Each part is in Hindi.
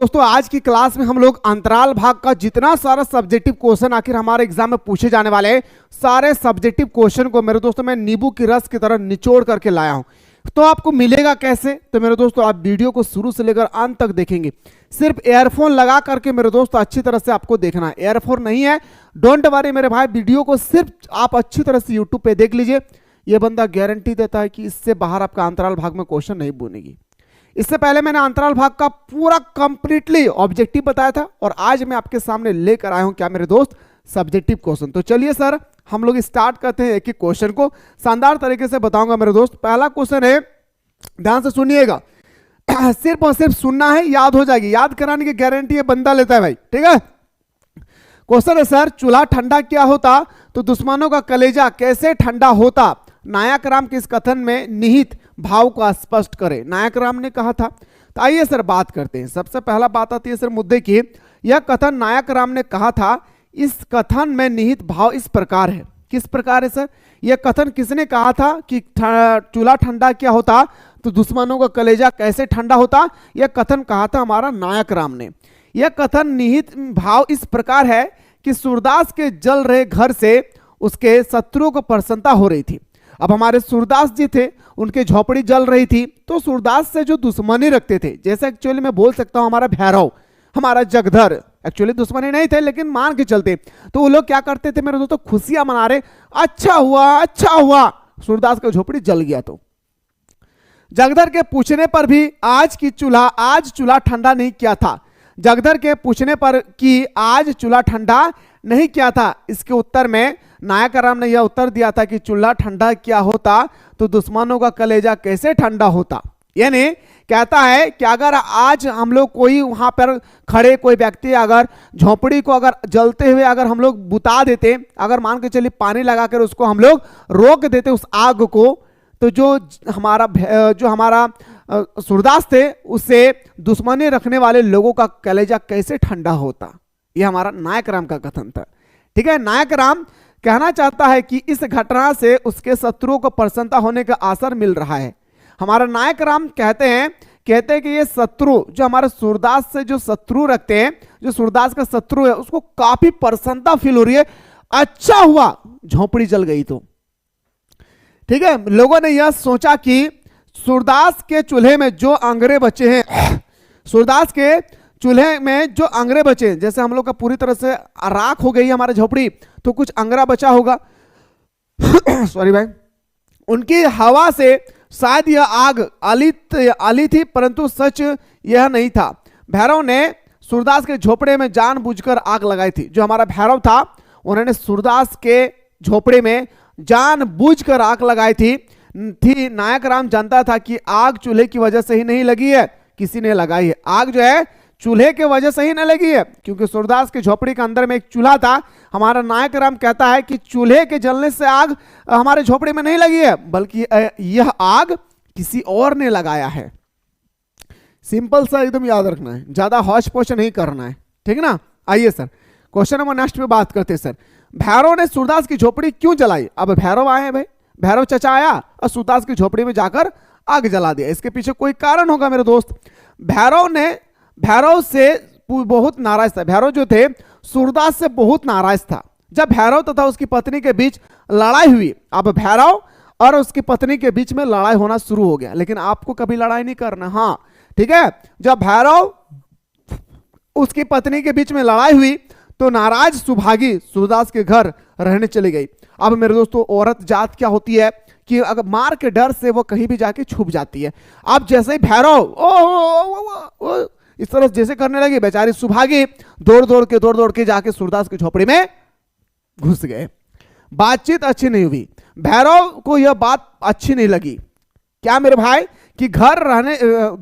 दोस्तों आज की क्लास में हम लोग अंतराल भाग का जितना सारा सब्जेक्टिव क्वेश्चन आखिर हमारे एग्जाम में पूछे जाने वाले हैं, सारे सब्जेक्टिव क्वेश्चन को मेरे दोस्तों मैं नींबू की रस की तरह निचोड़ करके लाया हूं। तो आपको मिलेगा कैसे? तो मेरे दोस्तों आप वीडियो को शुरू से लेकर अंत तक देखेंगे। सिर्फ एयरफोन लगा करके मेरे दोस्तों अच्छी तरह से आपको देखना है। एयरफोन नहीं है, डोंट वरी मेरे भाई, वीडियो को सिर्फ आप अच्छी तरह से यूट्यूब पे देख लीजिए। ये बंदा गारंटी देता है कि इससे बाहर आपका अंतराल भाग में क्वेश्चन नहीं बनेगी। इससे पहले मैंने अंतराल भाग का पूरा कंप्लीटली ऑब्जेक्टिव बताया था और आज मैं आपके सामने लेकर आया हूं क्या मेरे दोस्त, सब्जेक्टिव क्वेश्चन। तो चलिए सर हम लोग स्टार्ट करते हैं। एक एक क्वेश्चन को शानदार तरीके से बताऊंगा मेरे दोस्त। पहला क्वेश्चन है, ध्यान से सुनिएगा, सिर्फ और सिर्फ सुनना है, याद हो जाएगी। याद कराने की गारंटी है बंदा लेता है भाई, ठीक है। क्वेश्चन है सर, चूल्हा ठंडा क्या होता तो दुश्मनों का कलेजा कैसे ठंडा होता? नायक राम किस कथन में निहित भाव को स्पष्ट करे? नायक राम ने कहा था। तो आइए सर बात करते हैं। सबसे पहला बात आती है सर मुद्दे की, यह कथन नायक राम ने कहा था, इस कथन में निहित भाव इस प्रकार है। किस प्रकार है सर? यह कथन किसने कहा था कि चूल्हा ठंडा क्या होता तो दुश्मनों का कलेजा कैसे ठंडा होता? यह कथन कहा था हमारा नायक राम ने। यह कथन निहित भाव इस प्रकार है कि सूरदास के जल रहे घर से उसके शत्रुओं को प्रसन्नता हो रही थी। अब हमारे सूरदास जी थे, उनके झोपड़ी जल रही थी, तो सूरदास से जो दुश्मनी रखते थे, जैसे एक्चुअली मैं बोल सकता हूं हमारा भैरव, हमारा जगधर, एक्चुअली दुश्मनी नहीं थे लेकिन मान के चलते, तो वो लोग क्या करते थे मेरे दोस्तों, खुशियां मना रहे, अच्छा हुआ सूरदास का झोपड़ी जल गया। तो जगधर के पूछने पर भी आज चूल्हा ठंडा नहीं किया था। जगधर के पूछने पर कि आज चूल्हा ठंडा नहीं किया था, इसके उत्तर में नायक राम ने यह उत्तर दिया था कि चूल्हा ठंडा क्या होता तो दुश्मनों का कलेजा कैसे ठंडा होता। यानी कहता है कि अगर आज हम लोग कोई वहां पर खड़े कोई व्यक्ति अगर झोपड़ी को अगर जलते हुए अगर हम लोग बुता देते, अगर मान के चलिए पानी लगाकर उसको हम लोग रोक देते उस आग को, तो जो हमारा सूरदास थे उससे दुश्मनी रखने वाले लोगों का कलेजा कैसे ठंडा होता। यह हमारा नायक राम का कथन था, ठीक है। नायक राम कहना चाहता है कि इस घटना से उसके शत्रुओं को प्रसन्नता होने का असर मिल रहा है। हमारा नायक राम कहते हैं कि ये शत्रु जो हमारे सूरदास से जो शत्रु रखते हैं, जो सूरदास का शत्रु है, उसको काफी प्रसन्नता फील हो रही है। अच्छा हुआ झोपड़ी जल गई तो, ठीक है। लोगों ने यह सोचा कि सूरदास के चूल्हे में जो अंगरे बचे हैं, सूरदास के चूल्हे में जो अंगरे बचे, जैसे हम लोग का पूरी तरह से राख हो गई हमारी झोपड़ी, तो कुछ अंगरा बचा होगा सॉरी भाई, उनकी हवा से शायद यह आग आली थी, परंतु सच यह नहीं था। भैरव ने सूरदास के झोपड़े में जानबूझकर आग लगाई थी। जो हमारा भैरव था उन्होंने सूरदास के झोपड़े में जानबूझकर आग लगाई थी। नायक राम जानता था कि आग चूल्हे की वजह से ही नहीं लगी है, किसी ने लगाई है। आग जो है चूल्हे के वजह से ही न लगी है, क्योंकि सूरदास के झोपड़ी के अंदर में एक चूल्हा था। हमारा नायक राम कहता है कि चूल्हे के जलने से आग हमारे झोपड़ी में नहीं लगी है, बल्कि यह आग किसी और ने लगाया है। सिंपल सा एकदम याद रखना है, ज्यादा हौच पौच नहीं करना है, ठीक ना। आइए सर क्वेश्चन नंबर नेक्स्ट पे बात करते हैं। सर भैरव ने सूरदास की झोपड़ी क्यों जलाई? अब भैरव आए भाई, भैरव चचा आया और सूरदास की झोपड़ी में जाकर आग जला दिया। इसके पीछे कोई कारण होगा मेरे दोस्त। भैरव से बहुत नाराज था। भैरव जो थे सूरदास से बहुत नाराज था। जब भैरव तथा उसकी पत्नी के बीच लड़ाई हुई, अब भैरव और उसकी पत्नी के बीच में लड़ाई होना शुरू हो गया, लेकिन आपको कभी लड़ाई नहीं करना, हाँ ठीक है। जब भैरव उसकी पत्नी के बीच में लड़ाई हुई तो नाराज सुभागी सूरदास के घर रहने चली गई। अब मेरे दोस्तों औरत जात क्या होती है कि अगर मार के डर से वो कहीं भी जाके छुप जाती है। अब जैसे ही भैरव ओ इस तरह जैसे करने लगी, बेचारी सुभागी दौड़ के जाके सूरदास की झोपड़ी में घुस गए। बातचीत अच्छी नहीं हुई। भैरव को यह बात अच्छी नहीं लगी, क्या मेरे भाई, कि घर रहने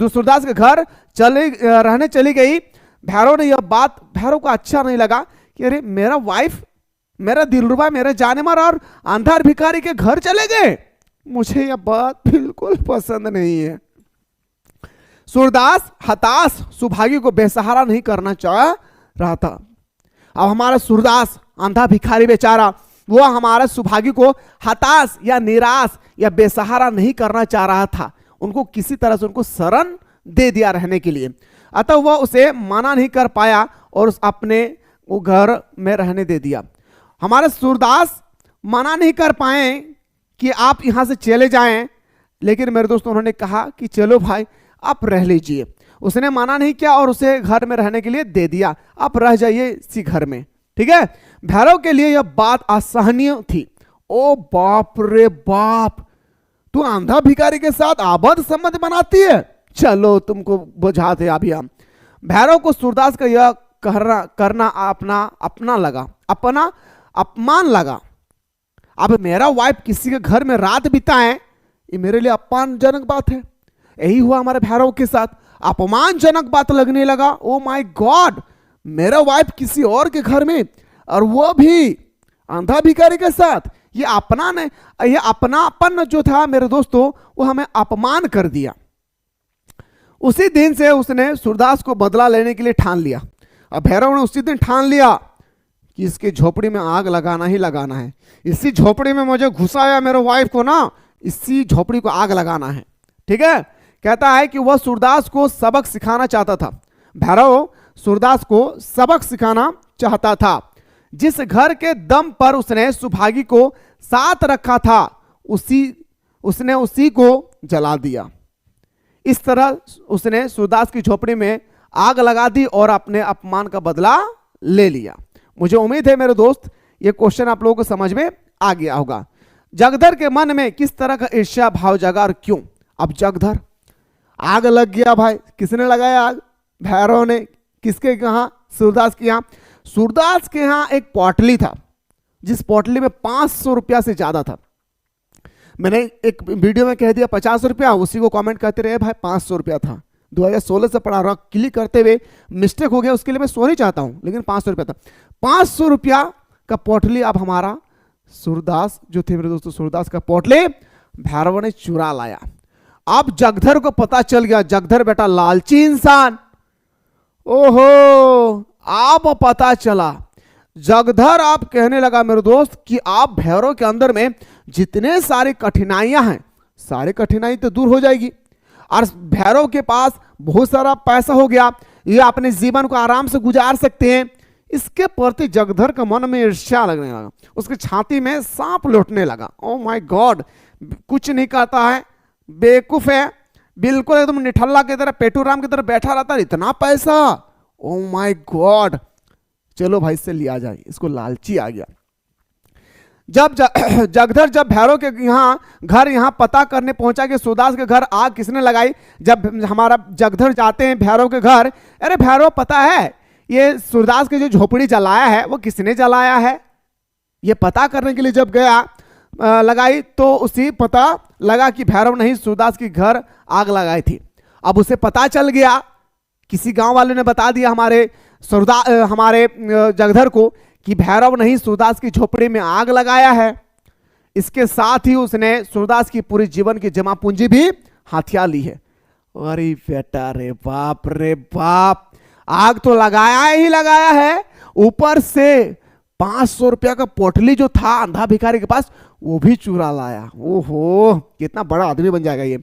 सूरदास के घर रहने चली गई। भैरव ने यह बात भैरव को अच्छा नहीं लगा कि अरे मेरा वाइफ, मेरा दिलरुबा, मेरे जानेमार और अंधार भिखारी के घर चले गए, मुझे यह बात बिल्कुल पसंद नहीं है। सूरदास हताश सुभागी को बेसहारा नहीं करना चाह रहा था। अब हमारा सूरदास अंधा भिखारी बेचारा, वो हमारा सुभागी को हताश या निराश या बेसहारा नहीं करना चाह रहा था। उनको किसी तरह से उनको शरण दे दिया रहने के लिए। अतः वह उसे मना नहीं कर पाया और उस अपने वो घर में रहने दे दिया। हमारे सूरदास मना नहीं कर पाए कि आप यहां से चले जाएं, लेकिन मेरे दोस्तों उन्होंने कहा कि चलो भाई आप रह लीजिए। उसने मना नहीं किया और उसे घर में रहने के लिए दे दिया, आप रह जाइए इसी घर में। ठीक है, भैरव के लिए यह बात असहनीय थी। ओ बाप रे बाप, तू अंधा भिखारी के साथ अबद्ध संबंध बनाती है, चलो तुमको बुझाते अभी हम। भैरव को सूरदास का यह करना अपना अपमान लगा। अब मेरा वाइफ किसी के घर में रात बिताए, ये मेरे लिए अपमानजनक बात है। यही हुआ हमारे भैरव के साथ, अपमानजनक बात लगने लगा। ओ माय गॉड, मेरा वाइफ किसी और के घर में, और वो भी अंधा भिखारी के साथ। ये अपनापन जो था मेरे दोस्तों, वो हमें अपमान कर दिया। उसी दिन से उसने सूरदास को बदला लेने के लिए ठान लिया। अब भैरव ने उसी दिन ठान लिया कि इसकी झोपड़ी में आग लगाना ही लगाना है। इसी झोपड़ी में मुझे घुसाया मेरे वाइफ को ना, इसी झोपड़ी को आग लगाना है। ठीक है, कहता है कि वह सूरदास को सबक सिखाना चाहता था। भैरव सूरदास को सबक सिखाना चाहता था। जिस घर के दम पर उसने सुभागी को साथ रखा था, उसने उसी को जला दिया। इस तरह उसने सूरदास की झोपड़ी में आग लगा दी और अपने अपमान का बदला ले लिया। मुझे उम्मीद है मेरे दोस्त ये क्वेश्चन आप लोगों को समझ में आ गया होगा। जगधर के मन में किस तरह का ईर्ष्या भाव जगा और क्यों? अब जगधर, आग लग गया भाई, किसने लगाया आग? भैरव ने। किसके यहाँ? सूरदास के यहाँ। सूरदास के यहाँ एक पोटली था, जिस पोटली में 500 रुपया से ज्यादा था। मैंने एक वीडियो में कह दिया 50 रुपया, उसी को कमेंट करते रहे भाई 500 रुपया था। 2016 से पढ़ा रहा, क्लिक करते हुए मिस्टेक हो गया, उसके लिए मैं सॉरी चाहता हूं, लेकिन 500 रुपया था। 500 रुपया का पोटली अब हमारा सूरदास जो थे मेरे दोस्तों, सूरदास का पोटली भैरव ने चुरा लाया। अब जगधर को पता चल गया। जगधर बेटा लालची इंसान, ओहो, आप पता चला। जगधर आप कहने लगा मेरे दोस्त कि आप भैरव के अंदर में जितने सारी कठिनाइयां हैं, सारी कठिनाई तो दूर हो जाएगी, और भैरव के पास बहुत सारा पैसा हो गया, ये अपने जीवन को आराम से गुजार सकते हैं। इसके प्रति जगधर का मन में ईर्ष्या लगने लगा, उसकी छाती में सांप लौटने लगा। ओ माय गॉड, कुछ नहीं करता है, बेवकूफ है, बिल्कुल एकदम निठल्ला की तरह, पेटूराम की तरह बैठा रहता है, इतना पैसा, ओ माय गॉड, चलो भाई से लिया जाए, इसको लालची आ गया। जब जगधर जब भैरव के यहाँ पता करने पहुंचा कि सूरदास के घर आग किसने लगाई, जब हमारा जगधर जाते हैं भैरव के घर, अरे भैरव पता है ये सूरदास की जो झोपड़ी जलाया है वो किसने जलाया है, ये पता करने के लिए जब गया लगाई तो उसी पता लगा कि भैरव नहीं सूरदास की घर आग लगाई थी। अब उसे पता चल गया, किसी गांव वाले ने बता दिया हमारे जगधर को कि भैरव नहीं सूरदास की झोपड़ी में आग लगाया है। इसके साथ ही उसने सूरदास की पूरी जीवन की जमा पूंजी भी हथिया ली है। अरे बेटा रे बाप, आग तो लगाया ही लगाया है, ऊपर से 500 रुपया का पोटली जो था अंधा भिखारी के पास वो भी चुरा लाया। ओहो, कितना बड़ा आदमी बन जाएगा ये।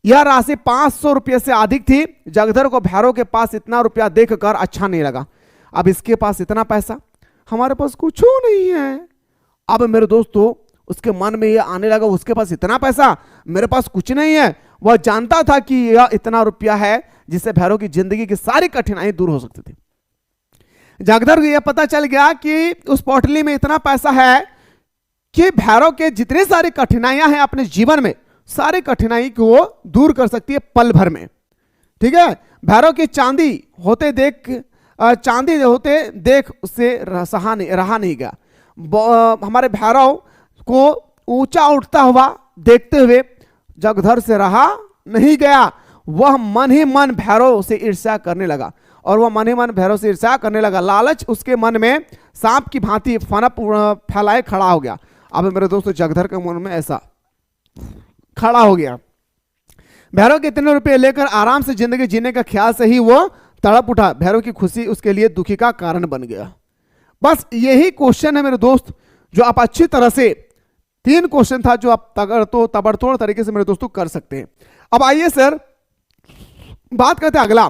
यह राशि 500 रुपये से अधिक थी। जगधर को भैरव के पास इतना रुपया देखकर अच्छा नहीं लगा। अब इसके पास इतना पैसा, हमारे पास कुछ नहीं है। अब मेरे दोस्तों उसके मन में ये आने लगा, उसके पास इतना पैसा, मेरे पास कुछ नहीं है। वह जानता था कि यह इतना रुपया है जिससे भैरव की जिंदगी की सारी कठिनाई दूर हो सकती थी। जगधर को यह पता चल गया कि उस पोटली में इतना पैसा है कि भैरव के जितनी सारी कठिनाइयां हैं अपने जीवन में, सारी कठिनाई को वो दूर कर सकती है पल भर में। ठीक है, भैरव की चांदी होते देख उससे रहा नहीं गया। हमारे भैरव को ऊंचा उठता हुआ देखते हुए जगधर से रहा नहीं गया। वह मन ही मन भैरव से ईर्ष्या करने लगा, और वह मन ही मन भैरव से ईर्ष्या करने लगा। लालच उसके मन में सांप की भांति फनप फैलाए खड़ा हो गया। अब मेरे दोस्तों जगधर के मन में ऐसा खड़ा हो गया। भैरव के इतने रुपए लेकर आराम से जिंदगी जीने का ख्याल से ही वो तड़प उठा। भैरव की खुशी उसके लिए दुखी का कारण बन गया। बस यही क्वेश्चन है मेरे दोस्त, जो आप अच्छी तरह से 3 क्वेश्चन था जो आप तबड़तोड़ तरीके से मेरे दोस्तों कर सकते हैं। अब आइए सर बात करते हैं अगला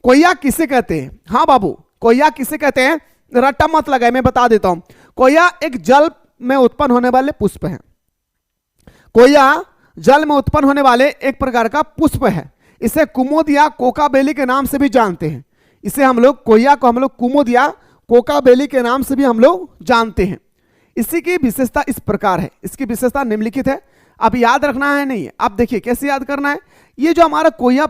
कोया किसे कहते हैं? हाँ बाबू, कोया किसे कहते हैं? रट्टा मत लगाए, मैं बता देता हूं। कोया एक जल में उत्पन्न होने वाले पुष्प है। कोया जल में उत्पन्न होने वाले एक प्रकार का पुष्प है। इसे कुमुद या कोकाबेली के नाम से भी जानते हैं। इसे हम लोग, कोया को हम लोग कुमुद या कोकाबेली के नाम से भी हम लोग जानते हैं। इसी की विशेषता इस प्रकार है, इसकी विशेषता निम्नलिखित है। अब याद रखना है नहीं है, आप देखिए कैसे याद करना है। ये जो हमारा कोया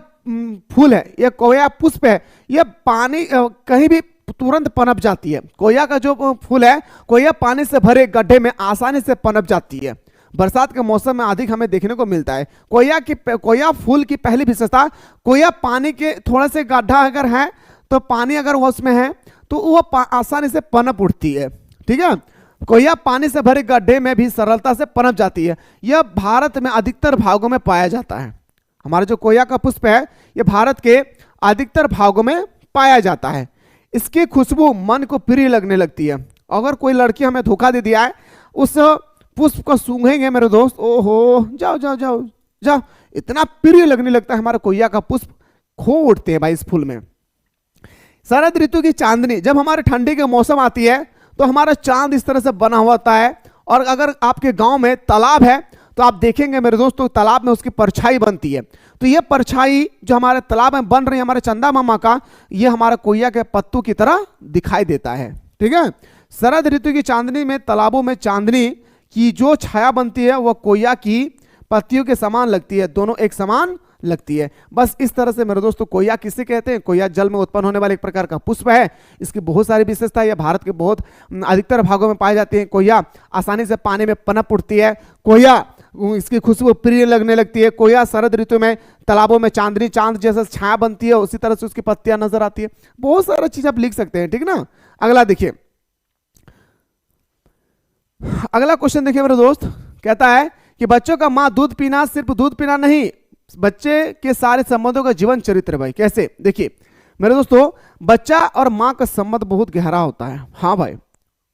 फूल है, यह कोया पुष्प है, यह पानी कहीं भी तुरंत पनप जाती है। कोया का जो फूल है, कोया पानी से भरे गड्ढे में आसानी से पनप जाती है। बरसात के मौसम में अधिक हमें देखने को मिलता है। कोया फूल की पहली विशेषता, कोया पानी के थोड़ा से गड्ढा अगर है तो पानी अगर उसमें है तो वह आसानी से पनप उठती है। ठीक है, कोया पानी से भरे गड्ढे में भी सरलता से पनप जाती है। यह भारत में अधिकतर भागों में पाया जाता है। हमारा जो कोया का पुष्प है, यह भारत के अधिकतर भागों में पाया जाता है। इसकी खुशबू मन को प्रिय लगने लगती है। अगर कोई लड़की हमें धोखा दे दिया है, उस पुष्प को सूंघेंगे मेरे दोस्त, ओहो, जाओ जाओ जाओ जाओ, इतना प्रिय लगने लगता है हमारा कोया का पुष्प। खो उठते हैं भाई इस फूल में। शरद ऋतु की चांदनी, जब हमारे ठंडी के मौसम आती है तो हमारा चांद इस तरह से बना हुआ होता है। और अगर आपके गांव में तालाब है तो आप देखेंगे मेरे दोस्तों, तालाब में उसकी परछाई बनती है। तो ये परछाई जो हमारे तालाब में बन रही है हमारे चंदा मामा का, ये हमारा कोया के पत्तों की तरह दिखाई देता है। ठीक है, शरद ऋतु की चांदनी में तालाबों में चांदनी की जो छाया बनती है वह कोया की पत्तियों के समान लगती है, दोनों एक समान लगती है। बस इस तरह से मेरे दोस्तों कोया किसे कहते हैं? कोया जल में उत्पन्न होने वाले एक प्रकार का पुष्प है। इसकी बहुत सारी विशेषता है, भारत के बहुत अधिकतर भागों में पाई जाती है। कोया आसानी से पानी में पनप उठती है। कोया इसकी खुशबू प्रिय लगने लगती है। कोया शरद ऋतु में तालाबों में चांदनी, चांद जैसा छाया बनती है, उसी तरह से उसकी पत्तियां नजर आती है। बहुत सारा चीज आप लिख सकते हैं। ठीक ना, अगला देखिए, अगला क्वेश्चन देखिए मेरे दोस्त, कहता है कि बच्चों का मां दूध पीना सिर्फ दूध पीना नहीं, बच्चे के सारे संबंधों का जीवन चरित्र। भाई कैसे? देखिए मेरे दोस्तों, बच्चा और मां का संबंध बहुत गहरा होता है। हाँ भाई,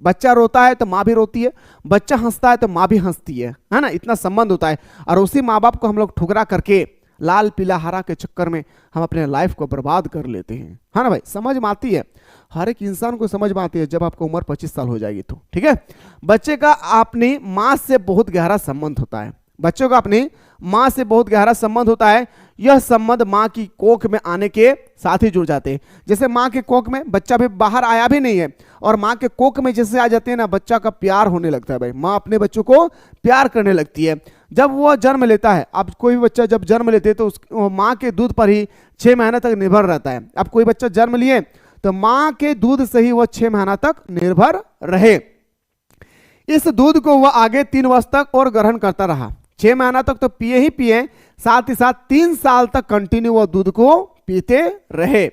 बच्चा रोता है तो माँ भी रोती है, बच्चा हंसता है तो माँ भी हंसती है ना, इतना संबंध होता है। और उसी माँ बाप को हम लोग ठुकरा करके लाल पीला हरा के चक्कर में हम अपने लाइफ को बर्बाद कर लेते हैं। हाँ ना भाई, समझ में आती है, हर एक इंसान को समझ में आती है जब आपको उम्र 25 साल हो जाएगी तो। ठीक है, बच्चे का अपनी माँ से बहुत गहरा संबंध होता है। बच्चों का अपनी माँ से बहुत गहरा संबंध होता है। यह संबंध माँ की कोख में आने के साथ ही जुड़ जाते हैं। जैसे माँ के कोख में बच्चा भी बाहर आया भी नहीं है और माँ के कोख में जैसे आ जाते हैं ना, बच्चा का प्यार होने लगता है। भाई माँ अपने बच्चों को प्यार करने लगती है जब वो जन्म लेता है। अब कोई भी बच्चा जब जन्म लेते हैं तो उस माँ के दूध पर ही 6 महीने तक निर्भर रहता है। अब कोई बच्चा जन्म लिए तो माँ के दूध से ही वह 6 महीना तक निर्भर रहे। इस दूध को वह आगे 3 वर्ष तक और ग्रहण करता रहा। 6 महीना तक तो पिए ही पिए, साथ ही साथ 3 साल तक कंटिन्यू वह दूध को पीते रहे।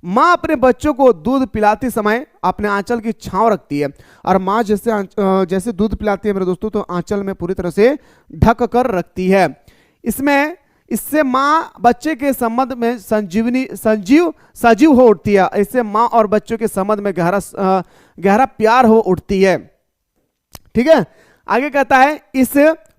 माँ अपने बच्चों को दूध पिलाते समय अपने आंचल की छांव रखती है। और माँ जैसे दूध पिलाती है मेरे दोस्तों, तो आंचल में पूरी तरह से ढक कर रखती है। इससे माँ बच्चे के संबंध में सजीव हो उठती है। इससे माँ और बच्चों के संबंध में गहरा प्यार हो उठती है। ठीक है, आगे कहता है इस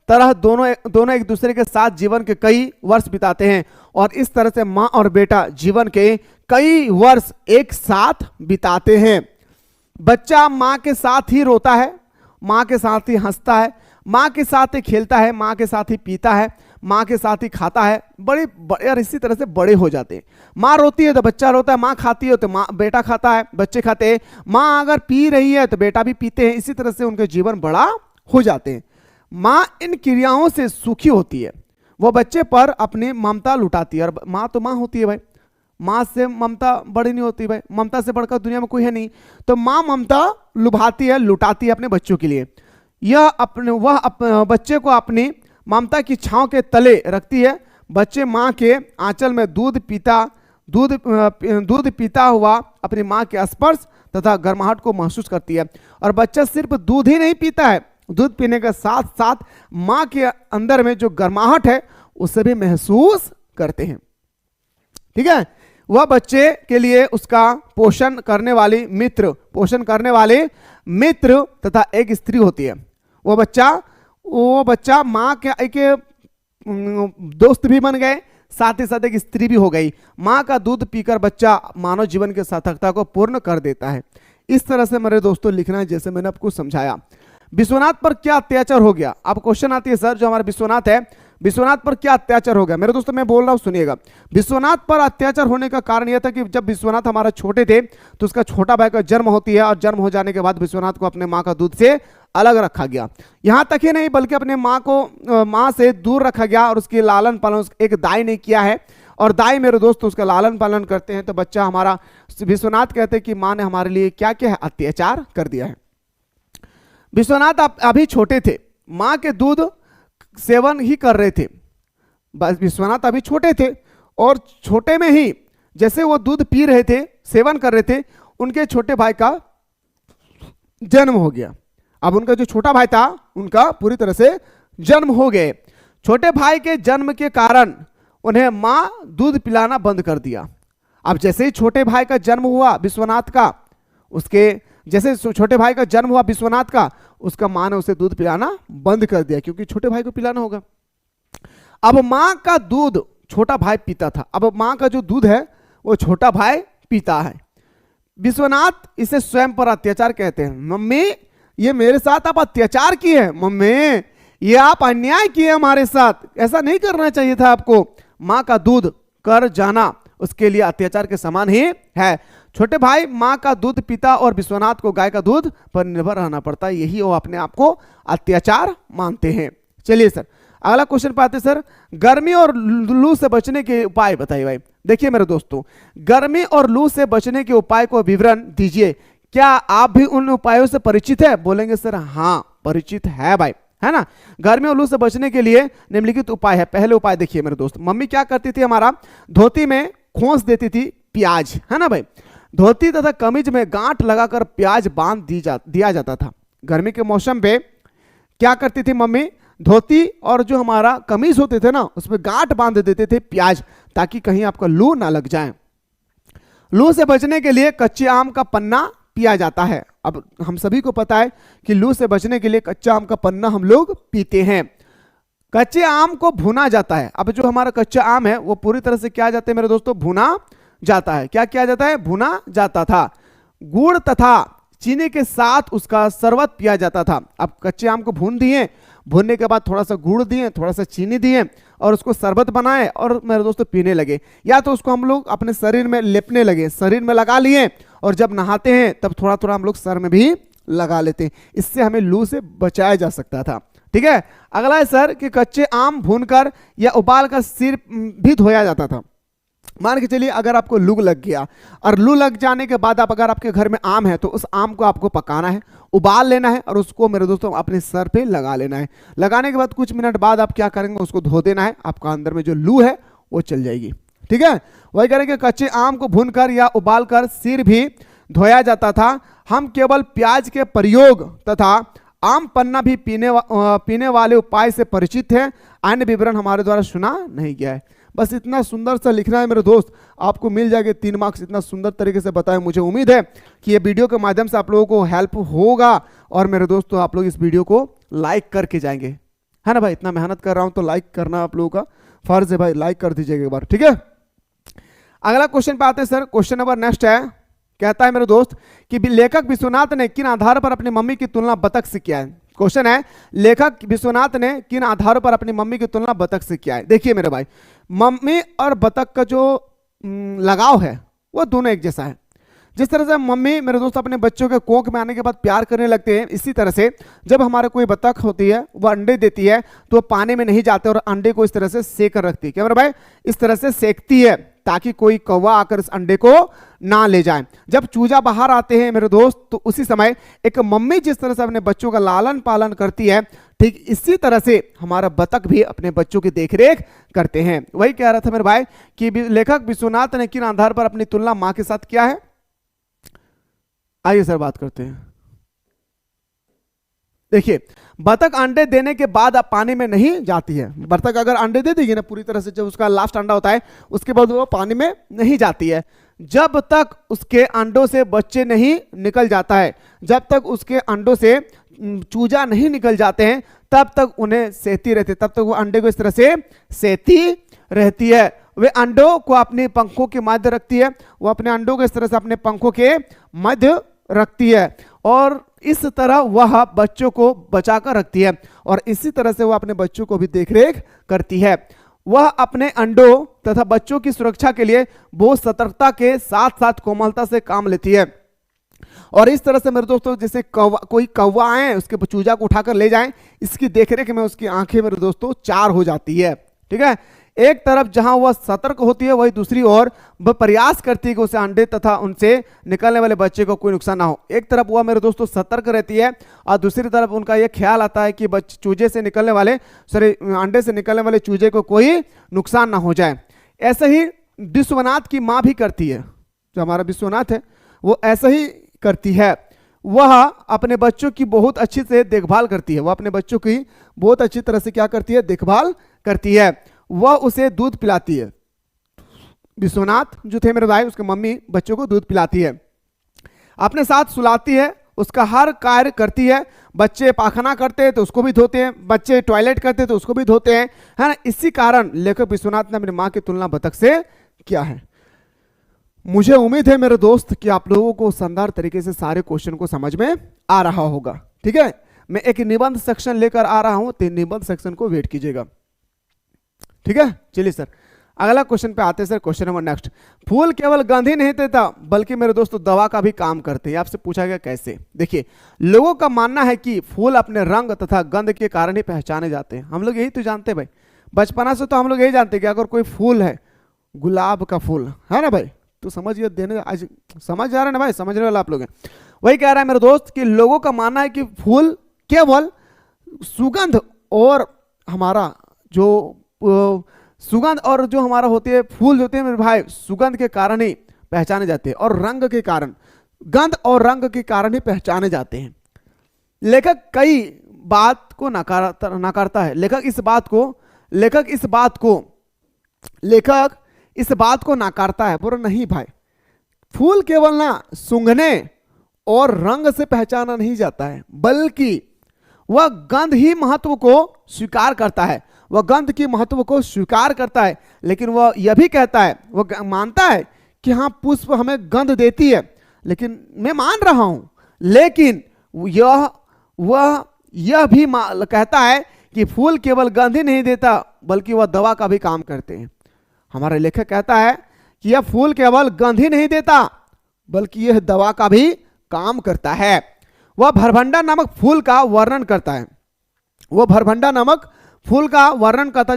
तरह दोनों एक दूसरे के साथ जीवन के कई वर्ष बिताते हैं। और इस तरह से माँ और बेटा जीवन के कई वर्ष एक साथ बिताते हैं। बच्चा माँ के साथ ही रोता है, माँ के साथ ही हंसता है, माँ के साथ ही खेलता है, माँ के साथ ही पीता है, माँ के साथ ही खाता है। और इसी तरह से बड़े हो जाते हैं। माँ रोती है तो बच्चा रोता है, माँ खाती है तो बेटा खाता है, बच्चे खाते हैं। माँ अगर पी रही है तो बेटा भी पीते हैं। इसी तरह से उनके जीवन बड़ा हो जाते हैं। माँ इन क्रियाओं से सुखी होती है, वो बच्चे पर अपनी ममता लुटाती है। और माँ तो माँ होती है भाई, माँ से ममता बड़ी नहीं होती भाई, ममता से बढ़कर दुनिया में कोई है नहीं। तो माँ ममता लुभाती है, लुटाती है अपने बच्चों के लिए। वह बच्चे को अपनी ममता की छांव के तले रखती है। बच्चे माँ के आंचल में दूध पीता हुआ अपनी माँ के स्पर्श तथा गर्माहट को महसूस करती है। और बच्चा सिर्फ दूध ही नहीं पीता है, दूध पीने के साथ साथ माँ के अंदर में जो गर्माहट है उसे भी महसूस करते हैं। ठीक है, वह बच्चे के लिए उसका पोषण करने वाले मित्र तथा एक स्त्री होती है। वो बच्चा माँ के एक दोस्त भी बन गए, साथ ही साथ एक स्त्री भी हो गई। माँ का दूध पीकर बच्चा मानव जीवन की सार्थकता को पूर्ण कर देता है। इस तरह से मेरे दोस्तों लिखना है जैसे मैंने आपको समझाया। विश्वनाथ पर क्या अत्याचार हो गया? अब क्वेश्चन आती है सर जो हमारा विश्वनाथ है, विश्वनाथ पर क्या अत्याचार हो गया? मेरे दोस्तों मैं बोल रहा हूं सुनिएगा। विश्वनाथ पर अत्याचार होने का कारण यह था कि जब विश्वनाथ हमारा छोटे थे तो उसका छोटा भाई का जन्म होती है और जन्म हो जाने के बाद विश्वनाथ को अपने माँ का दूध से अलग रखा गया। यहां तक ही नहीं बल्कि अपने माँ से दूर रखा गया और उसकी लालन पालन एक दाई ने किया है। और दाई मेरे दोस्त उसका लालन पालन करते हैं तो बच्चा हमारा, विश्वनाथ कहते हैं कि माँ ने हमारे लिए क्या क्या है, अत्याचार कर दिया है। विश्वनाथ अभी छोटे थे, माँ के दूध सेवन ही कर रहे थे। बस विश्वनाथ अभी छोटे थे और छोटे में ही जैसे वो दूध पी रहे थे, सेवन कर रहे थे, उनके छोटे भाई का जन्म हो गया। अब उनका जो छोटा भाई था उनका पूरी तरह से जन्म हो गए। छोटे भाई के जन्म के कारण उन्हें माँ दूध पिलाना बंद कर दिया। अब जैसे ही छोटे भाई का जन्म हुआ विश्वनाथ का, उसके जैसे छोटे भाई का जन्म हुआ विश्वनाथ का, उसका माँ ने उसे दूध पिलाना बंद कर दिया क्योंकि छोटे भाई को पिलाना होगा। अब माँ का दूध छोटा भाई पीता था, अब माँ का जो दूध है वो छोटा भाई पीता है। विश्वनाथ इसे स्वयं पर अत्याचार कहते हैं। मम्मी ये मेरे साथ आप अत्याचार किए हैं, मम्मी ये आप अन्याय किए हमारे साथ, ऐसा नहीं करना चाहिए था आपको। माँ का दूध कर जाना उसके लिए अत्याचार के समान ही है। छोटे भाई माँ का दूध पीता और विश्वनाथ को गाय का दूध पर निर्भर रहना पड़ता है, यही वो अपने आप को अत्याचार मानते हैं। चलिए सर अगला क्वेश्चन पे आते सर, गर्मी और लू से बचने के उपाय बताइए भाई। देखिए मेरे दोस्तों, गर्मी और लू से बचने के उपाय को विवरण दीजिए। क्या आप भी उन उपायों से परिचित है? बोलेंगे सर हाँ परिचित है भाई, है ना। गर्मी और लू से बचने के लिए निम्नलिखित उपाय है। पहले उपाय देखिए मेरे दोस्त, मम्मी क्या करती थी, हमारा धोती में खोस देती थी प्याज, है ना भाई। धोती तथा कमीज में गांठ लगाकर प्याज बांध दिया जाता था। गर्मी के मौसम पे क्या करती थी मम्मी, धोती और जो हमारा कमीज होते थे ना उसमें गांठ बांध देते थे प्याज, ताकि कहीं आपका लू ना लग जाए। लू से बचने के लिए कच्चे आम का पन्ना पिया जाता है। अब हम सभी को पता है कि लू से बचने के लिए कच्चा आम का पन्ना हम लोग पीते हैं। कच्चे आम को भुना जाता है। अब जो हमारा कच्चा आम है वो पूरी तरह से क्या जाता है मेरे दोस्तों, भुना जाता है। क्या किया जाता है, भुना जाता था। गुड़ तथा चीनी के साथ उसका शरबत पिया जाता था। अब कच्चे आम को भून दिए, भूनने के बाद थोड़ा सा गुड़ दिए, थोड़ा सा चीनी दिए और उसको शरबत बनाए और मेरे दोस्तों पीने लगे। या तो उसको हम लोग अपने शरीर में लेपने लगे, शरीर में लगा लिए, और जब नहाते हैं तब थोड़ा थोड़ा हम लोग सर में भी लगा लेते हैं। इससे हमें लू से बचाया जा सकता था। ठीक है, अगला है सर कि कच्चे आम भूनकर या उबालकर सिर भी धोया जाता था। मान के चलिए अगर आपको लू लग गया और लू लग जाने के बाद आप अगर आपके घर में आम है तो उस आम को आपको पकाना है, उबाल लेना है और उसको मेरे दोस्तों अपने सर पे लगा लेना है। लगाने के बाद कुछ मिनट बाद आप क्या करेंगे, उसको धो देना है, आपका अंदर में जो लू है वो चल जाएगी। ठीक है, वही करेंगे। कच्चे आम को भूनकर या उबालकर सिर भी धोया जाता था। हम केवल प्याज के प्रयोग तथा आम पन्ना भी पीने वाले उपाय से परिचित हैं। अन्य विवरण हमारे द्वारा सुना नहीं गया है। बस इतना सुंदर सा लिखना है मेरे दोस्त, आपको मिल जाएंगे 3 मार्क्स। इतना सुंदर तरीके से बताया, मुझे उम्मीद है कि ये वीडियो के माध्यम से आप लोगों को हेल्प होगा। और मेरे दोस्तों आप लोग इस वीडियो को लाइक करके जाएंगे, है ना भाई। इतना मेहनत कर रहा हूं तो लाइक करना आप लोगों का फर्ज है भाई, लाइक कर दीजिएगा एक बार। ठीक है, अगला क्वेश्चन पे आते हैं सर। क्वेश्चन नंबर नेक्स्ट है, कहता है मेरे दोस्त कि लेखक विश्वनाथ ने किन आधार पर अपनी मम्मी की तुलना बतख से किया है। क्वेश्चन है, लेखक विश्वनाथ ने किन आधारों पर अपनी मम्मी की तुलना बतख से किया है। देखिए मेरे भाई, मम्मी और बतख का जो लगाव है वो दोनों एक जैसा है। जिस तरह से मम्मी मेरे दोस्त अपने बच्चों के कोख में आने के बाद प्यार करने लगते हैं, इसी तरह से जब हमारे कोई बतख होती है वो अंडे देती है तो पानी में नहीं जाते और अंडे को इस तरह से सेक कर रखती है। क्या मेरे भाई, इस तरह से सेकती है ताकि कोई कौवा आकर इस अंडे को ना ले जाए। जब चूजा बाहर आते हैं मेरे दोस्त तो उसी समय एक मम्मी जिस तरह से अपने बच्चों का लालन पालन करती है, ठीक इसी तरह से हमारा बतख भी अपने बच्चों की देखरेख करते हैं। वही कह रहा था मेरे भाई कि लेखक विश्वनाथ ने किन आधार पर अपनी तुलना मां के साथ किया है। आइए सर बात करते हैं। देखिए, बतख अंडे देने के बाद अब पानी में नहीं जाती है। बतख अगर अंडे दे देगी ना पूरी तरह से, जब उसका लास्ट अंडा होता है उसके बाद वो पानी में नहीं जाती है। जब तक उसके अंडों से बच्चे नहीं निकल जाता है, जब तक उसके अंडों से चूजा नहीं निकल जाते हैं, तब तक उन्हें सेती रहती है, तब तक वो अंडे को इस तरह से सेती रहती है। वे अंडों को अपने पंखों के मध्य रखती है, वो अपने अंडों को इस तरह से अपने पंखों के मध्य रखती है और इस तरह वह बच्चों को बचाकर रखती है और इसी तरह से वह अपने बच्चों को भी देखरेख करती है। वह अपने अंडों तथा बच्चों की सुरक्षा के लिए बहुत सतर्कता के साथ साथ कोमलता से काम लेती है और इस तरह से मेरे दोस्तों जैसे कोई कौवा आए उसके चूजा को उठाकर ले जाएं, इसकी देखरेख में उसकी आंखें मेरे दोस्तों 4 हो जाती है। ठीक है, एक तरफ जहां वह सतर्क होती है वही दूसरी ओर वह प्रयास करती है कि उसे अंडे तथा उनसे निकलने वाले बच्चे को कोई नुकसान ना हो। एक तरफ वह मेरे दोस्तों सतर्क रहती है और दूसरी तरफ उनका यह ख्याल आता है कि चूजे से निकलने वाले अंडे से निकलने वाले चूजे को कोई नुकसान ना हो जाए। ऐसे ही विश्वनाथ की माँ भी करती है, जो हमारा विश्वनाथ है वो ऐसा ही करती है। वह अपने बच्चों की बहुत अच्छी से देखभाल करती है, वह अपने बच्चों की बहुत अच्छी तरह से क्या करती है, देखभाल करती है। वह उसे दूध पिलाती है, विश्वनाथ जो थे मेरे भाई उसके मम्मी बच्चों को दूध पिलाती है, अपने साथ सुलाती है, उसका हर कार्य करती है। बच्चे पाखना करते हैं तो उसको भी धोते हैं, बच्चे टॉयलेट करते हैं तो उसको भी धोते हैं, है ना। इसी कारण लेखक विश्वनाथ ने अपनी माँ की तुलना बतख से किया है। मुझे उम्मीद है मेरे दोस्त कि आप लोगों को शानदार तरीके से सारे क्वेश्चन को समझ में आ रहा होगा। ठीक है, मैं एक निबंध सेक्शन लेकर आ रहा हूं, तो निबंध सेक्शन को वेट कीजिएगा। ठीक है, चलिए सर अगला क्वेश्चन पे आते हैं सर। क्वेश्चन नंबर नेक्स्ट, फूल केवल गंध ही नहीं देता बल्कि मेरे दोस्तों दवा का भी काम करते हैं। आपसे पूछा गया कैसे। देखिए, लोगों का मानना है कि फूल अपने रंग तथा गंध के कारण ही पहचाने जाते हैं। हम लोग यही तो जानते हैं भाई, बचपना से तो हम लोग यही जानते हैं कि अगर कोई फूल है, गुलाब का फूल है ना भाई, तो समझिए देने आज समझ जा रहे हैं ना भाई, समझने वाला आप लोग हैं। वही कह रहा है मेरे दोस्त कि लोगों का मानना है कि फूल केवल सुगंध और हमारा जो सुगंध और जो हमारा होती है फूल होते हैं मेरे भाई, सुगंध के कारण ही पहचाने जाते हैं और रंग के कारण, गंध और रंग के कारण ही पहचाने जाते हैं। लेखक कई बात को नकारता है। लेखक इस बात को नकारता है, बोलो नहीं भाई, फूल केवल ना सूंघने और रंग से पहचाना नहीं जाता है बल्कि वह गंध ही महत्व को स्वीकार करता है, वह गंध की महत्व को स्वीकार करता है। लेकिन वह यह भी कहता है, वह मानता है कि हाँ पुष्प हमें गंध देती है, लेकिन मैं मान रहा हूं, लेकिन यह भी कहता है कि फूल केवल गंध ही नहीं देता बल्कि वह दवा का भी काम करते हैं। हमारा लेखक कहता है कि यह फूल केवल गंध ही नहीं देता बल्कि यह दवा का भी काम करता है। वह भरभंडा नामक फूल का वर्णन करता है।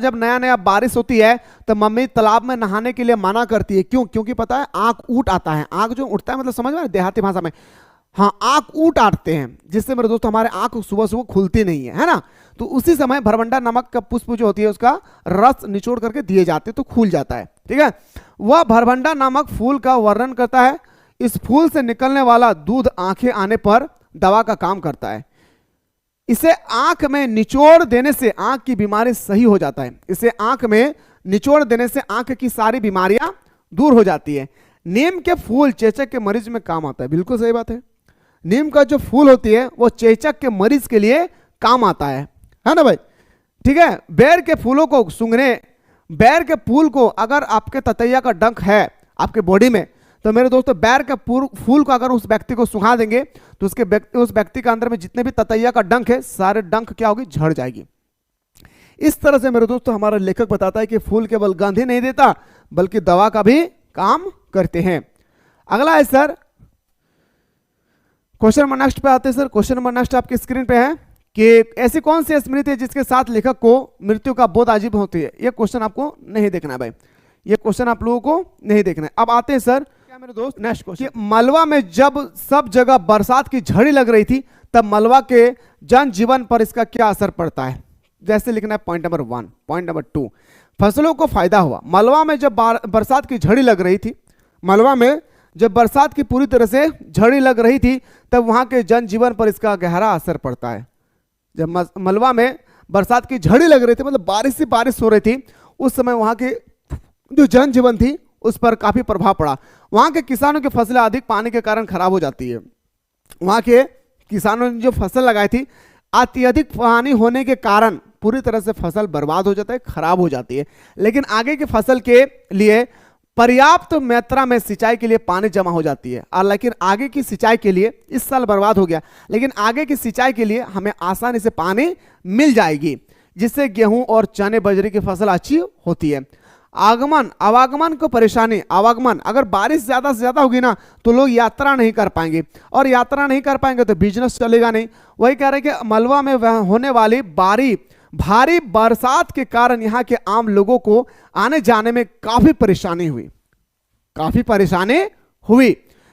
जब नया नया बारिश होती है तो मम्मी तालाब में नहाने के लिए मना करती है। क्यों? क्योंकि पता है आंख ऊट आता है। आंख जो उठता है मतलब समझ में देहाती भाषा में, हाँ आंख ऊट आते हैं, जिससे मेरे दोस्त हमारे आंख सुबह सुबह खुलती नहीं है ना। तो उसी समय भरभंडा नमक का पुष्प जो होती है उसका रस निचोड़ करके दिए जाते तो खुल जाता है। ठीक है, वह भरभंडा नामक फूल का वर्णन करता है। इस फूल से निकलने वाला दूध आंखें आने पर दवा का काम करता है। इसे आंख में निचोड़ देने से आंख की बीमारी सही हो जाता है। इसे आंख में निचोड़ देने से आंख की सारी बीमारियां दूर हो जाती है। नीम के फूल चेचक के मरीज में काम आता है। बिल्कुल सही बात है, नीम का जो फूल होती है वो चेचक के मरीज के लिए काम आता है ना भाई। ठीक है, बेर के फूलों को सूंघने, बेर के फूल को अगर आपके ततैया का डंक है आपके बॉडी में, तो मेरे दोस्तों बैर के फूल को अगर उस व्यक्ति को सुखा देंगे तो उस व्यक्ति के अंदर में जितने भी ततैया का डंक है सारे डंक क्या होगी, झड़ जाएगी। इस तरह से मेरे दोस्तों हमारा लेखक बताता है कि फूल केवल गंध ही नहीं देता बल्कि दवा का भी काम करते हैं। अगला है सर क्वेश्चन नंबर नेक्स्ट पे आते हैं सर। क्वेश्चन नंबर नेक्स्ट आपकी स्क्रीन पे है कि ऐसी कौन सी स्मृति है जिसके साथ लेखक को मृत्यु का बोध अजीब होती है। ये क्वेश्चन आपको नहीं देखना है भाई, ये क्वेश्चन आप लोगों को नहीं देखना है। अब आते हैं सर क्या मेरे दोस्त नेक्स्ट क्वेश्चन, मलवा में जब सब जगह बरसात की झड़ी लग रही थी तब मलवा के जनजीवन पर इसका क्या असर पड़ता है। जैसे लिखना है पॉइंट नंबर 1। पॉइंट नंबर 2, फसलों को फायदा हुआ। मलवा में जब बरसात की झड़ी लग रही थी, मलवा में जब बरसात की पूरी तरह से झड़ी लग रही थी तब वहां के जनजीवन पर इसका गहरा असर पड़ता है। जब मलवा में बरसात की झड़ी लग रही थी मतलब बारिश से बारिश हो रही थी, उस समय वहां के जो जनजीवन थी उस पर काफी प्रभाव पड़ा। वहां के किसानों की फसलें अधिक पानी के कारण खराब हो जाती है। वहां के किसानों ने जो फसल लगाई थी अत्यधिक पानी होने के कारण पूरी तरह से फसल बर्बाद हो जाता है, खराब हो जाती है। लेकिन आगे की फसल के लिए पर्याप्त मात्रा में सिंचाई के लिए पानी जमा हो जाती है। और लेकिन आगे की सिंचाई के लिए, इस साल बर्बाद हो गया, लेकिन आगे की सिंचाई के लिए हमें आसानी से पानी मिल जाएगी, जिससे गेहूं और चने बाजरे की फसल अच्छी होती है। आवागमन को परेशानी, आवागमन अगर बारिश ज्यादा से ज्यादा होगी ना तो लोग यात्रा नहीं कर पाएंगे, और यात्रा नहीं कर पाएंगे तो बिजनेस चलेगा नहीं। वही कह रहे हैं कि मलवा में होने वाली भारी बरसात के कारण यहाँ के आम लोगों को आने जाने में काफी परेशानी हुई।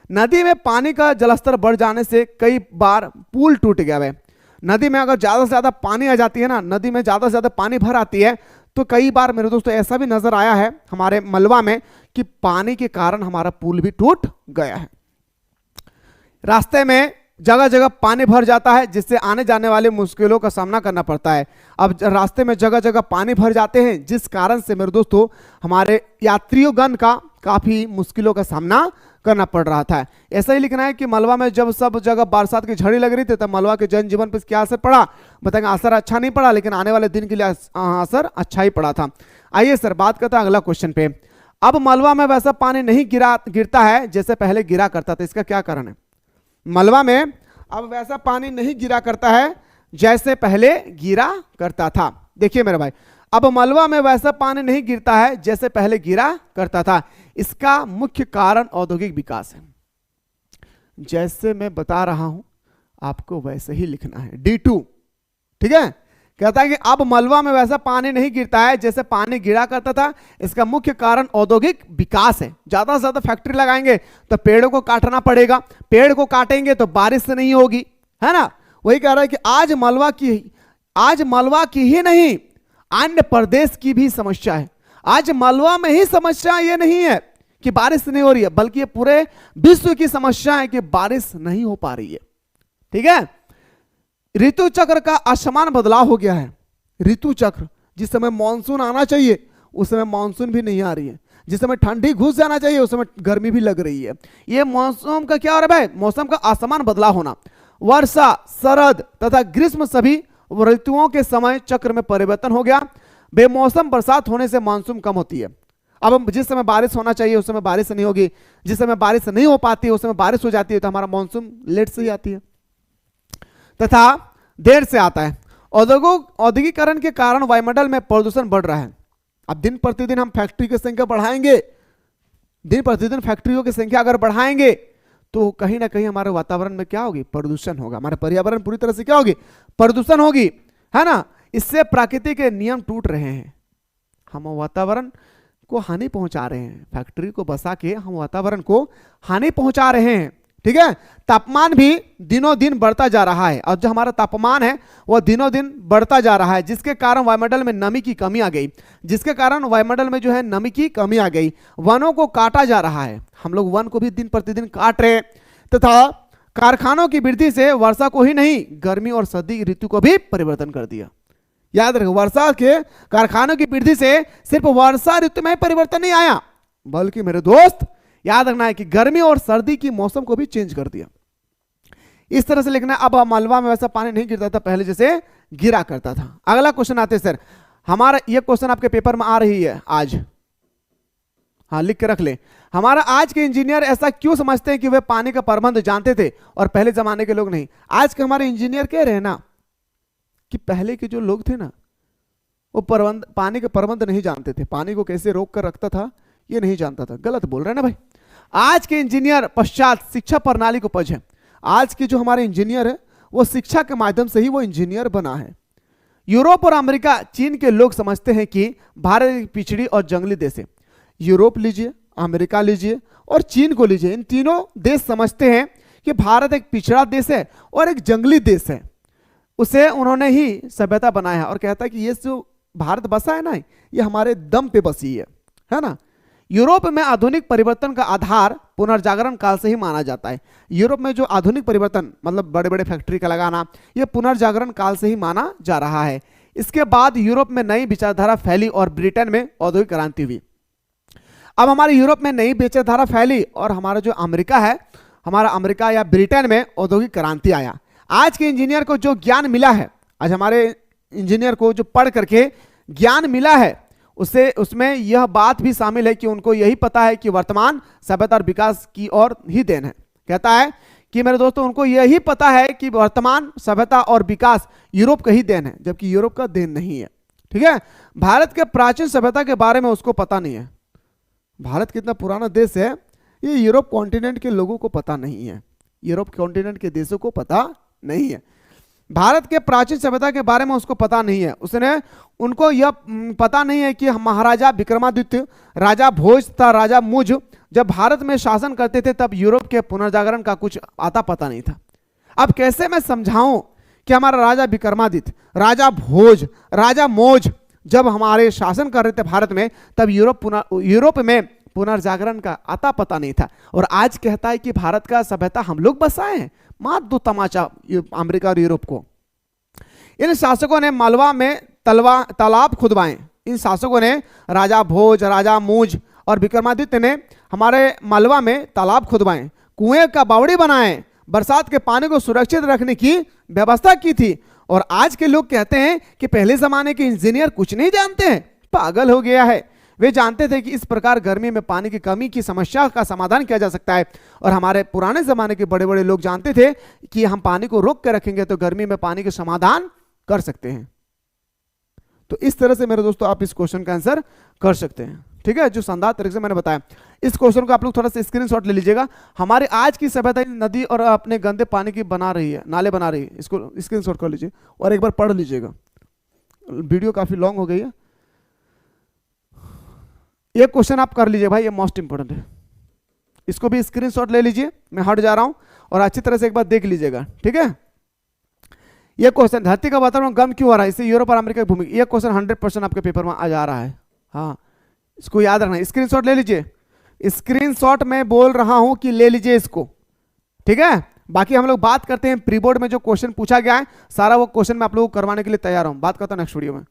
नदी में पानी का जलस्तर बढ़ जाने से कई बार पुल टूट गया है। नदी में अगर ज्यादा से ज्यादा पानी आ जाती है ना, नदी में ज्यादा से ज्यादा पानी भर आती है, तो कई बार मेरे दोस्तों ऐसा भी नजर आया है हमारे मलवा में कि पानी के कारण हमारा पुल भी टूट गया है। रास्ते में जगह जगह पानी भर जाता है, जिससे आने जाने वाली मुश्किलों का सामना करना पड़ता है। अब रास्ते में जगह जगह पानी भर जाते हैं, जिस कारण से मेरे दोस्तों हमारे यात्रियों का काफी मुश्किलों का सामना करना पड़ रहा था। ऐसा ही लिखना है कि मलवा में जब सब जगह बरसात की झड़ी लग रही थी तब मलवा के जनजीवन पर क्या असर पड़ा, बताएंगे असर अच्छा नहीं पड़ा, लेकिन आने वाले दिन के लिए असर अच्छा ही पड़ा था। आइए सर बात करते हैं अगला क्वेश्चन पे। अब मलवा में वैसा पानी नहीं गिरता है जैसे पहले गिरा करता था, इसका क्या कारण है? मलवा में अब वैसा पानी नहीं गिरा करता है जैसे पहले गिरा करता था। देखिए मेरे भाई, अब मलवा में वैसा पानी नहीं गिरता है जैसे पहले गिरा करता था। इसका मुख्य कारण औद्योगिक विकास है। जैसे मैं बता रहा हूं आपको वैसे ही लिखना है, D2। ठीक है, कहता है कि अब मलवा में वैसा पानी नहीं गिरता है जैसे पानी गिरा करता था। इसका मुख्य कारण औद्योगिक विकास है। ज्यादा से ज्यादा फैक्ट्री लगाएंगे तो पेड़ों को काटना पड़ेगा, पेड़ को काटेंगे तो बारिश से नहीं होगी, है ना। वही कह रहा है कि आज मलवा की ही नहीं अन्य प्रदेश की भी समस्या है। आज मलवा में ही समस्या ये नहीं है कि बारिश नहीं हो रही है, बल्कि ये पूरे विश्व की समस्या है कि बारिश नहीं हो पा रही है। ठीक है, ऋतु चक्र का असमान बदलाव हो गया है। ऋतु चक्र, जिस समय मानसून आना चाहिए उस समय मानसून भी नहीं आ रही है, जिस समय ठंडी घुस जाना चाहिए उस समय गर्मी भी लग रही है। ये मौसम का क्या हो रहा है भाई? मौसम का असमान बदलाव होना। वर्षा, शरद तथा ग्रीष्म सभी ऋतुओं के समय चक्र में परिवर्तन हो गया। बेमौसम बरसात होने से मानसून कम होती है। अब जिस समय बारिश होना चाहिए उस समय बारिश नहीं होगी, जिस समय बारिश नहीं हो पाती है उस समय बारिश हो जाती है, तो हमारा मानसून लेट से ही आती है तथा देर से आता है। औद्योगिकरण के कारण वायुमंडल में प्रदूषण बढ़ रहा है। अब दिन प्रतिदिन हम फैक्ट्री की संख्या बढ़ाएंगे, दिन प्रतिदिन फैक्ट्रियों की संख्या अगर बढ़ाएंगे तो कहीं ना कहीं हमारे वातावरण में क्या होगी? प्रदूषण होगा। हमारे पर्यावरण पूरी तरह से क्या होगी? प्रदूषण होगी, है ना। इससे प्रकृति के नियम टूट रहे हैं। हम वातावरण को हानि पहुंचा रहे हैं, फैक्ट्री को बसा के हम वातावरण को हानि पहुंचा रहे हैं। ठीक है, तापमान भी दिनों दिन बढ़ता जा रहा है, और जो हमारा तापमान है वह दिनों दिन बढ़ता जा रहा है, जिसके कारण वायुमंडल में नमी की कमी आ गई, नमी की कमी आ गई। वनों को काटा जा रहा है, हम लोग वन को भी दिन प्रतिदिन काट रहे हैं, तथा कारखानों की वृद्धि से वर्षा को ही नहीं गर्मी और सर्दी की ऋतु को भी परिवर्तन कर दिया। याद रखो, वर्षा के कारखानों की वृद्धि से सिर्फ वर्षा ऋतु में परिवर्तन नहीं आया, बल्कि मेरे दोस्त याद रखना है कि गर्मी और सर्दी की मौसम को भी चेंज कर दिया। इस तरह से लिखना है। अब मलबा में वैसा पानी नहीं गिरता था पहले जैसे गिरा करता था। अगला क्वेश्चन आते सर, हमारा ये क्वेश्चन आपके पेपर में आ रही है आज, हाँ लिख के रख ले। हमारा आज के इंजीनियर ऐसा क्यों समझते हैं कि वे पानी का प्रबंध जानते थे और पहले जमाने के लोग नहीं? आज के हमारे इंजीनियर कह रहे हैं ना कि पहले के जो लोग थे ना वो पानी का प्रबंध नहीं जानते थे, पानी को कैसे रोक कर रखता था ये नहीं जानता था। गलत बोल रहे हैं ना भाई। आज के इंजीनियर पश्चात शिक्षा प्रणाली को पज है। आज के जो हमारे इंजीनियर है वो शिक्षा के माध्यम से ही वो इंजीनियर बना है। यूरोप और अमेरिका, चीन के लोग समझते हैं कि भारत एक पिछड़ी और जंगली देश है। यूरोप लीजिए, अमेरिका लीजिए और चीन को लीजिए, इन तीनों देश समझते हैं कि भारत एक पिछड़ा देश है और एक जंगली देश है। उसे उन्होंने ही सभ्यता बनाया और कहता है कि ये जो भारत बसा है ना ये हमारे दम पे बसी है ना। यूरोप में आधुनिक परिवर्तन का आधार पुनर्जागरण काल से ही माना जाता है। यूरोप में जो आधुनिक परिवर्तन मतलब बड़े बड़े फैक्ट्री का लगाना ये पुनर्जागरण काल से ही माना जा रहा है। इसके बाद यूरोप में नई विचारधारा फैली और ब्रिटेन में औद्योगिक क्रांति हुई। अब हमारे यूरोप में नई विचारधारा फैली और हमारा जो अमेरिका है, हमारा अमेरिका या ब्रिटेन में औद्योगिक क्रांति आया। आज के इंजीनियर को जो ज्ञान मिला है, आज हमारे इंजीनियर को जो पढ़ करके ज्ञान मिला है उससे उसमें यह बात भी शामिल है कि उनको यही पता है कि वर्तमान सभ्यता और विकास की ओर ही देन है। कहता है कि मेरे दोस्तों उनको यही पता है कि वर्तमान सभ्यता और विकास यूरोप का ही देन है, जबकि यूरोप का देन नहीं है। ठीक है, भारत के प्राचीन सभ्यता के बारे में उसको पता नहीं है। भारत कितना पुराना देश है ये यूरोप कॉन्टिनेंट के लोगों को पता नहीं है, यूरोप कॉन्टिनेंट के देशों को पता नहीं है। भारत के प्राचीन सभ्यता के बारे में उसको पता नहीं है। उनको यह पता नहीं है कि महाराजा विक्रमादित्य, राजा भोज तथा राजा मुझ जब भारत में शासन करते थे तब यूरोप के पुनर्जागरण का कुछ आता पता नहीं था। अब कैसे मैं समझाऊं कि हमारा राजा विक्रमादित्य, राजा भोज, राजा मोज जब हमारे शासन कर रहे थे भारत में तब यूरोप में पुनर्जागरण का आता पता नहीं था, और आज कहता है कि भारत का सभ्यता हम लोग बसाए हैं। मार दो तमाचा अमेरिका और यूरोप को। इन शासकों ने मालवा में तालाब खुदवाए। इन शासकों ने, राजा भोज, राजा मूज और विक्रमादित्य ने हमारे मालवा में तालाब खुदवाए, कुएं का बावड़ी बनाए, बरसात के पानी को सुरक्षित रखने की व्यवस्था की थी। और आज के लोग कहते हैं कि पहले जमाने के इंजीनियर कुछ नहीं जानते हैं। पागल हो गया है। वे जानते थे कि इस प्रकार गर्मी में पानी की कमी की समस्या का समाधान किया जा सकता है, और हमारे पुराने जमाने के बड़े बड़े लोग जानते थे कि हम पानी को रोक के रखेंगे तो गर्मी में पानी के समाधान कर सकते हैं। तो इस तरह से मेरे दोस्तों आप इस क्वेश्चन का आंसर कर सकते हैं। ठीक है, जो शानदार तरीके से मैंने बताया। इस क्वेश्चन को आप लोग थोड़ा सा स्क्रीनशॉट ले लीजिएगा। हमारे आज की सभ्यता नदी और अपने गंदे पानी की बना रही है, नाले बना रही है। इसको स्क्रीनशॉट कर लीजिए और एक बार पढ़ लीजिएगा, वीडियो काफी लॉन्ग हो गई है। ये क्वेश्चन आप कर लीजिए भाई, ये मोस्ट इंपोर्टेंट है। इसको भी स्क्रीनशॉट ले लीजिए, मैं हट जा रहा हूं, और अच्छी तरह से एक बार देख लीजिएगा। ठीक है, ये क्वेश्चन धरती का वातावरण गर्म क्यों हो रहा है, इससे यूरोप और अमेरिका की भूमिका। ये क्वेश्चन 100% आपके पेपर में आ जा रहा है। हाँ, इसको याद रखना, स्क्रीनशॉट ले लीजिए। स्क्रीनशॉट में बोल रहा हूं कि ले लीजिए इसको। ठीक है, बाकी हम लोग बात करते हैं प्री बोर्ड में जो क्वेश्चन पूछा गया है, सारा वो क्वेश्चन मैं आप लोगों को करवाने के लिए तैयार हूं। बात करता हूं नेक्स्ट वीडियो में।